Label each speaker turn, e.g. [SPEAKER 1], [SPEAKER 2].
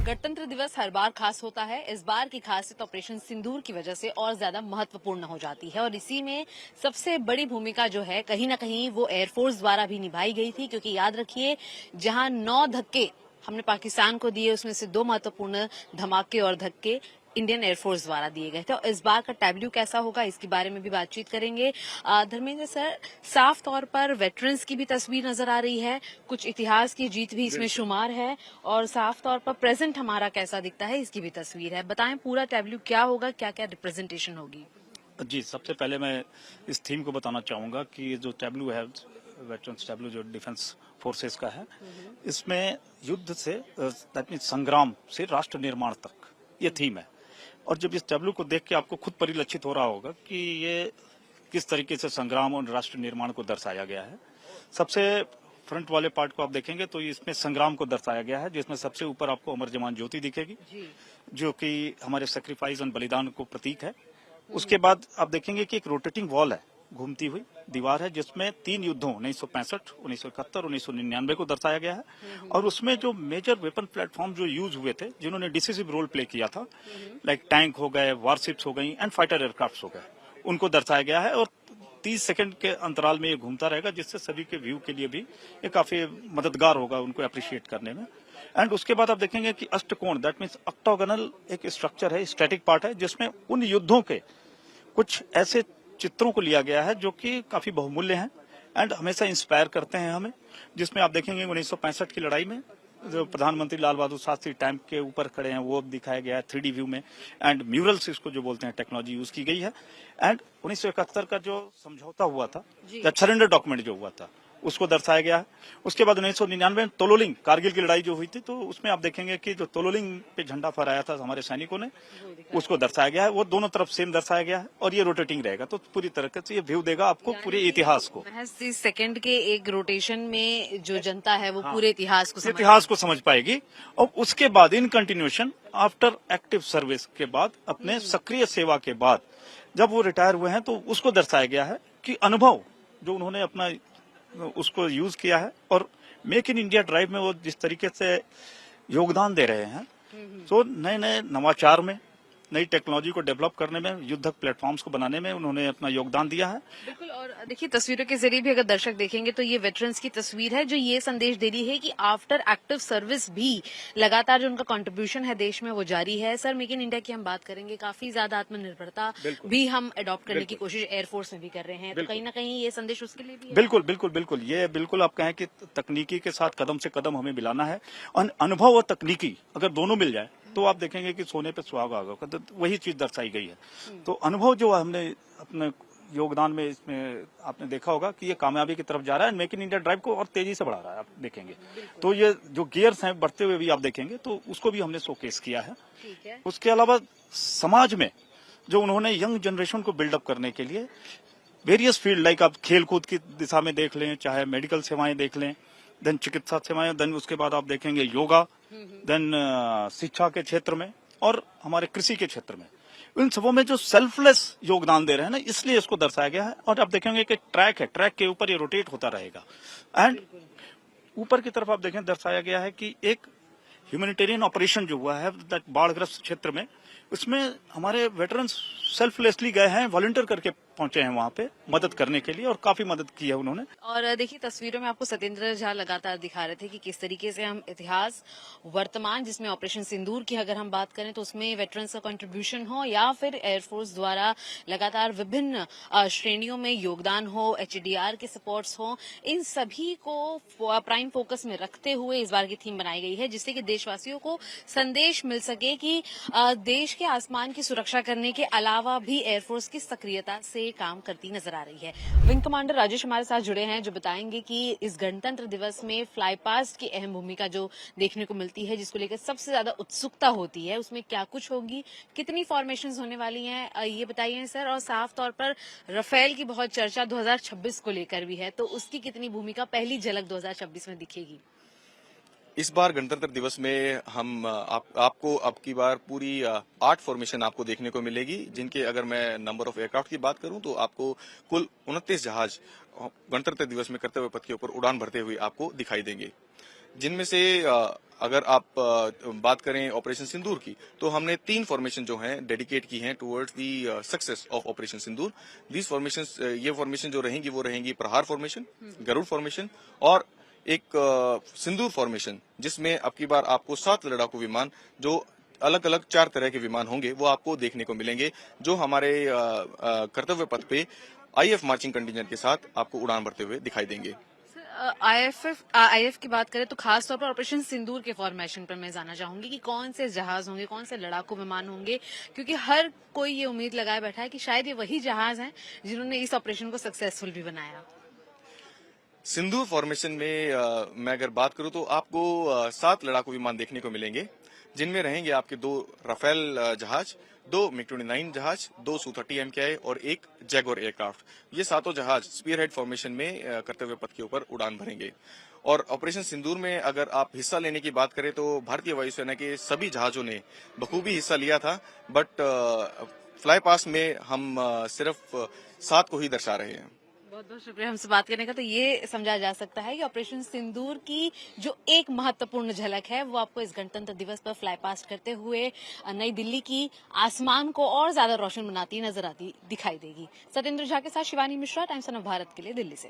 [SPEAKER 1] गणतंत्र दिवस हर बार खास होता है। इस बार की खासियत ऑपरेशन सिंदूर की वजह से और ज्यादा महत्वपूर्ण हो जाती है और इसी में सबसे बड़ी भूमिका जो है कहीं ना कहीं वो एयरफोर्स द्वारा भी निभाई गई थी, क्योंकि याद रखिए जहां 9 धक्के हमने पाकिस्तान को दिए उसमें से 2 महत्वपूर्ण धमाके और धक्के इंडियन एयरफोर्स द्वारा दिए गए थे। और इस बार का टैब्ल्यू कैसा होगा इसके बारे में भी बातचीत करेंगे। धर्मेंद्र सर, साफ तौर पर वेटरन्स की भी तस्वीर नजर आ रही है, कुछ इतिहास की जीत भी इसमें शुमार है और साफ तौर पर प्रेजेंट हमारा कैसा दिखता है इसकी भी तस्वीर है। बताएं पूरा टैब्ल्यू क्या होगा, क्या क्या रिप्रेजेंटेशन होगी।
[SPEAKER 2] जी, सबसे पहले मैं इस थीम को बताना चाहूंगा कि जो टैब्लू है, वेटरन्स टैब्लू जो डिफेंस फोर्सेस का है, इसमें युद्ध से दैट मीन संग्राम से राष्ट्र निर्माण तक ये थीम है। और जब इस टैब्लू को देख के आपको खुद परिलक्षित हो रहा होगा कि ये किस तरीके से संग्राम और राष्ट्र निर्माण को दर्शाया गया है। सबसे फ्रंट वाले पार्ट को आप देखेंगे तो इसमें संग्राम को दर्शाया गया है, जिसमें सबसे ऊपर आपको अमर जवान ज्योति दिखेगी, जो कि हमारे सेक्रीफाइस और बलिदान को प्रतीक है। उसके बाद आप देखेंगे कि एक रोटेटिंग वॉल है, घूमती हुई दीवार है, जिसमें 3 युद्धों 1965, 1971, 1999 को दर्शाया गया है। और उसमें जो मेजर वेपन प्लेटफॉर्म जो यूज हुए थे, जिन्होंने डिसिसिव रोल प्ले किया था, लाइक टैंक हो गए, वारशिप्स हो गई एंड फाइटर एयरक्राफ्ट हो गए, उनको दर्शाया गया है। और 30 सेकंड के अंतराल में ये घूमता रहेगा, जिससे सभी के व्यू के लिए भी ये काफी मददगार होगा उनको अप्रिशिएट करने में। एंड उसके बाद आप देखेंगे कि अष्टकोण दैट मीन्स ऑक्टागोनल एक स्ट्रक्चर है, स्टैटिक पार्ट है, जिसमें उन युद्धों के कुछ ऐसे चित्रों को लिया गया है जो कि काफी बहुमूल्य हैं एंड हमेशा इंस्पायर करते हैं हमें। जिसमें आप देखेंगे 1965 की लड़ाई में जो प्रधानमंत्री लाल बहादुर शास्त्री टैंक के ऊपर खड़े हैं वो दिखाया गया है 3D व्यू में, एंड म्यूरल्स इसको जो बोलते हैं टेक्नोलॉजी यूज की गई है। एंड 1971 का जो समझौता हुआ था, सरेंडर डॉक्यूमेंट जो हुआ था, उसको दर्शाया गया है। उसके बाद 1999 में तोलोलिंग कारगिल की लड़ाई जो हुई थी, तो उसमें आप देखेंगे कि जो तोलोलिंग पे झंडा फहराया था हमारे सैनिकों ने, उसको दर्शाया गया है। वो दोनों तरफ सेम दर्शाया गया है और ये रोटेटिंग रहेगा, तो पूरी तरह से ये व्यू देगा आपको पूरे इतिहास को।
[SPEAKER 1] महज 30 सेकंड के एक रोटेशन में जो जनता है वो पूरे इतिहास को
[SPEAKER 2] समझ पाएगी। और उसके बाद in continuation after active service के बाद, अपने सक्रिय सेवा के बाद जब वो रिटायर हुए हैं, तो उसको दर्शाया गया है कि अनुभव जो उन्होंने अपना उसको यूज किया है और मेक इन इंडिया ड्राइव में वो जिस तरीके से योगदान दे रहे हैं, तो नए नए नवाचार में, नई टेक्नोलॉजी को डेवलप करने में, युद्धक प्लेटफॉर्म्स को बनाने में उन्होंने अपना योगदान दिया है।
[SPEAKER 1] बिल्कुल। और देखिए तस्वीरों के जरिए भी अगर दर्शक देखेंगे तो ये वेटरन्स की तस्वीर है जो ये संदेश दे रही है कि आफ्टर एक्टिव सर्विस भी लगातार जो उनका कंट्रीब्यूशन है देश में वो जारी है। सर, मेक इन इंडिया की हम बात करेंगे, काफी ज्यादा आत्मनिर्भरता भी हम अडॉप्ट करने की कोशिश एयरफोर्स में भी कर रहे हैं, तो कहीं ना कहीं ये संदेश उसके लिए भी है।
[SPEAKER 2] बिल्कुल बिल्कुल बिल्कुल, ये बिल्कुल आप कहें कि तकनीकी के साथ कदम से कदम हमें मिलाना है। और अनुभव और तकनीकी अगर दोनों मिल जाए तो आप देखेंगे कि सोने पे सुहागा होगा, तो वही चीज दर्शाई गई है। तो अनुभव जो हमने अपने योगदान में, इसमें आपने देखा होगा कि ये कामयाबी की तरफ जा रहा है, मेक इन इंडिया ड्राइव को और तेजी से बढ़ा रहा है, आप देखेंगे। तो ये जो गियर्स हैं बढ़ते हुए भी आप देखेंगे, तो उसको भी हमने शोकेस किया है। उसके अलावा समाज में जो उन्होंने यंग जनरेशन को बिल्डअप करने के लिए वेरियस फील्ड, लाइक आप खेल कूद की दिशा में देख लें, चाहे मेडिकल सेवाएं देख लें, देन चिकित्सा सेवाएं, देन उसके बाद आप देखेंगे योगा, देन शिक्षा के क्षेत्र में और हमारे कृषि के क्षेत्र में, इन सबों में जो सेल्फलेस योगदान दे रहे हैं ना, इसलिए इसको दर्शाया गया है। और आप देखेंगे कि ट्रैक है, ट्रैक के ऊपर ये रोटेट होता रहेगा। एंड ऊपर की तरफ आप देखें दर्शाया गया है कि एक ह्यूमैनिटेरियन ऑपरेशन जो हुआ है बाढ़ग्रस्त क्षेत्र में, उसमें हमारे वेटरन्स सेल्फलेसली गए हैं, वॉलंटियर करके पहुंचे हैं वहां पे मदद करने के लिए, और काफी मदद की है उन्होंने।
[SPEAKER 1] और देखिए तस्वीरों में आपको सत्येंद्र झा लगातार दिखा रहे थे कि किस तरीके से हम इतिहास, वर्तमान जिसमें ऑपरेशन सिंदूर की अगर हम बात करें तो उसमें वेटरन्स का कंट्रीब्यूशन हो या फिर एयरफोर्स द्वारा लगातार विभिन्न श्रेणियों में योगदान हो, HDR के सपोर्ट्स हो, इन सभी को प्राइम फोकस में रखते हुए इस बार की थीम बनाई गई है, जिससे कि देशवासियों को संदेश मिल सके कि देश के आसमान की सुरक्षा करने के अलावा भी एयरफोर्स की सक्रियता से काम करती नजर आ रही है। विंग कमांडर राजेश हमारे साथ जुड़े हैं जो बताएंगे कि इस गणतंत्र दिवस में फ्लाई पास्ट की अहम भूमिका जो देखने को मिलती है, जिसको लेकर सबसे ज्यादा उत्सुकता होती है, उसमें क्या कुछ होगी, कितनी फॉर्मेशंस होने वाली हैं, ये बताइए सर। और साफ तौर पर राफेल की बहुत चर्चा 2026 को लेकर भी है, तो उसकी कितनी भूमिका पहली झलक 2026 में दिखेगी?
[SPEAKER 3] इस बार गणतंत्र दिवस में हम आपको अब की बार पूरी 8 फॉर्मेशन आपको देखने को मिलेगी, जिनके अगर मैं नंबर ऑफ एयरक्राफ्ट की बात करूं तो आपको कुल 29 जहाज गणतंत्र दिवस में कर्तव्य पथ के ऊपर उड़ान भरते हुए आपको दिखाई देंगे, जिनमें से अगर आप बात करें ऑपरेशन सिंदूर की, तो हमने 3 फॉर्मेशन जो हैं डेडिकेट की हैं towards the success of operation Sindoor. These formations, ये फॉर्मेशन जो रहेंगी वो रहेंगी प्रहार फॉर्मेशन, गरुड़ फॉर्मेशन और एक सिंदूर फॉर्मेशन, जिसमें अब की बार आपको 7 लड़ाकू विमान जो अलग अलग 4 तरह के विमान होंगे वो आपको देखने को मिलेंगे, जो हमारे कर्तव्य पथ पे आईएफ मार्चिंग कंटिजेंट के साथ आपको उड़ान भरते हुए दिखाई देंगे।
[SPEAKER 1] आईएफ की बात करें तो खास तौर पर ऑपरेशन सिंदूर के फॉर्मेशन पर मैं जानना चाहूंगी कि कौन से जहाज होंगे, कौन से लड़ाकू विमान होंगे, क्योंकि हर कोई ये उम्मीद लगाए बैठा है कि शायद ये वही जहाज हैं जिन्होंने इस ऑपरेशन को सक्सेसफुल भी बनाया।
[SPEAKER 3] सिंदूर फॉर्मेशन में मैं अगर बात करूं तो आपको 7 लड़ाकू विमान देखने को मिलेंगे, जिनमें रहेंगे आपके 2 राफेल जहाज, 2 MiG-29 जहाज, 2 Su-30 MKI और 1 जैगुआर एयरक्राफ्ट। ये सातों जहाज स्पीयरहेड फॉर्मेशन में कर्तव्य पथ के ऊपर उड़ान भरेंगे। और ऑपरेशन सिंदूर में अगर आप हिस्सा लेने की बात करें तो भारतीय वायुसेना के सभी जहाजों ने बखूबी हिस्सा लिया था, बट फ्लाई पास में हम सिर्फ 7 को ही दर्शा रहे हैं।
[SPEAKER 1] बहुत बहुत शुक्रिया हमसे बात करने का। तो ये समझा जा सकता है कि ऑपरेशन सिंदूर की जो एक महत्वपूर्ण झलक है वो आपको इस गणतंत्र दिवस पर फ्लाई पास्ट करते हुए नई दिल्ली की आसमान को और ज्यादा रोशन बनाती नजर आती दिखाई देगी। सत्येंद्र झा के साथ शिवानी मिश्रा, टाइम्स ऑफ भारत के लिए, दिल्ली से।